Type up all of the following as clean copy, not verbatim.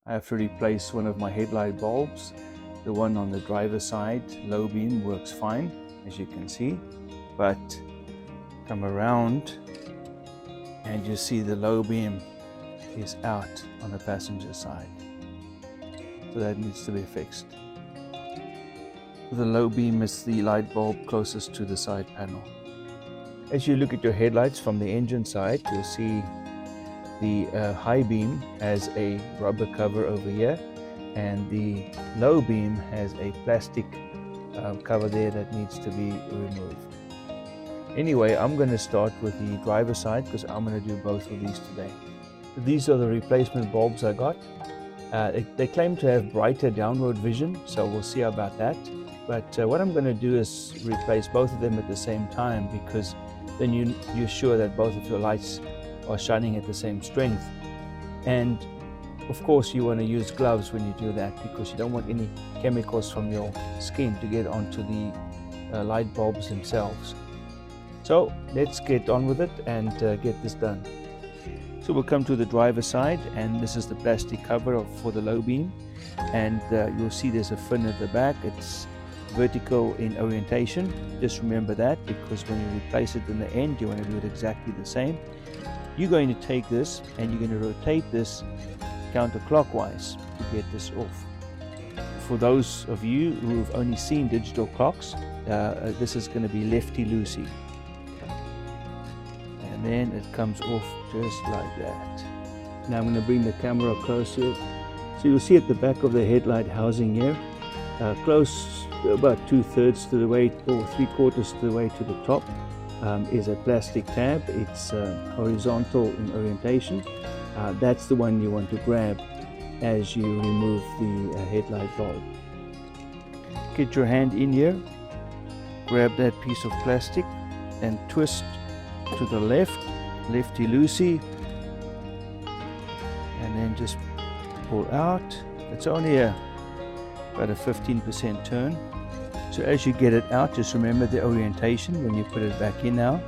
I have to replace one of my headlight bulbs. The one on the driver's side, low beam, works fine, as you can see. But come around and you see the low beam is out on the passenger side. So that needs to be fixed. The low beam is the light bulb closest to the side panel. As you look at your headlights from the engine side, you'll see the high beam has a rubber cover over here, and the low beam has a plastic cover there that needs to be removed. Anyway, I'm going to start with the driver's side because I'm going to do both of these today. These are the replacement bulbs I got. They claim to have brighter downward vision, so we'll see about that. But what I'm going to do is replace both of them at the same time, because then you're sure that both of your lights are shining at the same strength. And of course you want to use gloves when you do that, because you don't want any chemicals from your skin to get onto the light bulbs themselves. So let's get on with it and get this done. So we'll come to the driver's side, and this is the plastic cover for the low beam, and you'll see there's a fin at the back. It's vertical in orientation. Just remember that, because when you replace it in the end, you want to do it exactly the same. You're going to take this and you're going to rotate this counterclockwise to get this off. For those of you who have only seen digital clocks, this is going to be lefty-loosey. And then it comes off just like that. Now I'm going to bring the camera closer. So you'll see at the back of the headlight housing here, close about 2/3 to the way, or 3/4 to the way to the top, is a plastic tab. It's horizontal in orientation. That's the one you want to grab as you remove the headlight bulb. Get your hand in here, grab that piece of plastic and twist to the left, lefty-loosey, and then just pull out. It's only about a 15% turn. So as you get it out, just remember the orientation when you put it back in now.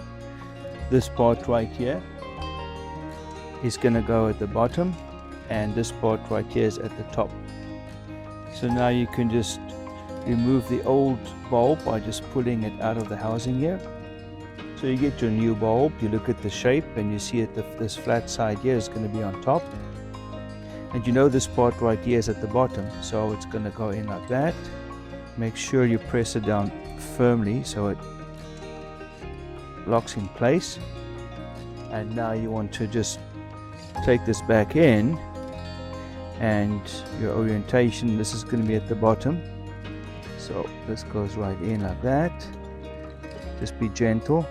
This part right here is going to go at the bottom, and this part right here is at the top. So now you can just remove the old bulb by just pulling it out of the housing here. So you get your new bulb, you look at the shape and you see this flat side here is going to be on top. And you know this part right here is at the bottom, so it's going to go in like that. Make sure you press it down firmly so it locks in place. And now you want to just take this back in, and your orientation, this is going to be at the bottom. So this goes right in like that. Just be gentle.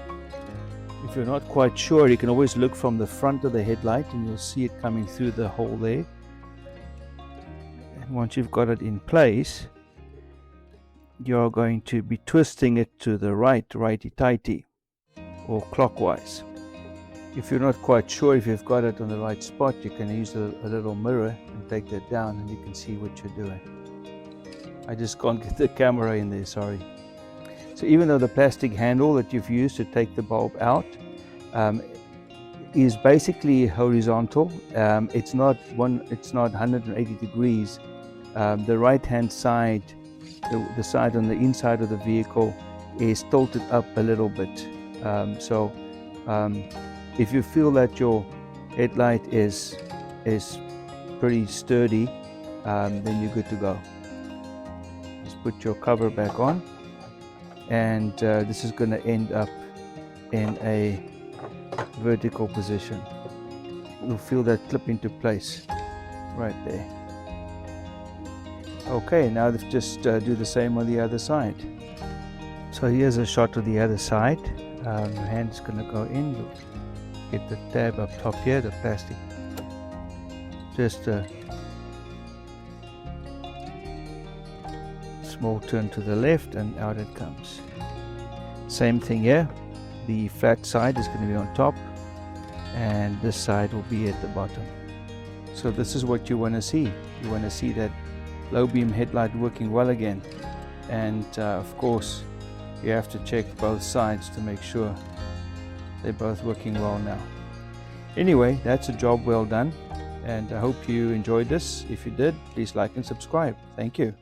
If you're not quite sure, you can always look from the front of the headlight and you'll see it coming through the hole there. And once you've got it in place, you're going to be twisting it to the right, righty-tighty, or clockwise. If you're not quite sure if you've got it on the right spot, you can use a little mirror and take that down and you can see what you're doing. I just can't get the camera in there, sorry. So even though the plastic handle that you've used to take the bulb out is basically horizontal, it's not 180 degrees. The right-hand side, the side on the inside of the vehicle, is tilted up a little bit. If you feel that your headlight is pretty sturdy, then you're good to go. Just put your cover back on, and this is going to end up in a vertical position. You'll feel that clip into place right there. Okay, now let's just do the same on the other side. So here's a shot of the other side. Your hand's going to go in. You'll get the tab up top here, the plastic. Just a small turn to the left and out it comes. Same thing here. The flat side is going to be on top and this side will be at the bottom. So this is what you want to see. You want to see that low beam headlight working well again, and of course you have to check both sides to make sure they're both working well now. Anyway, that's a job well done, and I hope you enjoyed this. If you did, please like and subscribe. Thank you.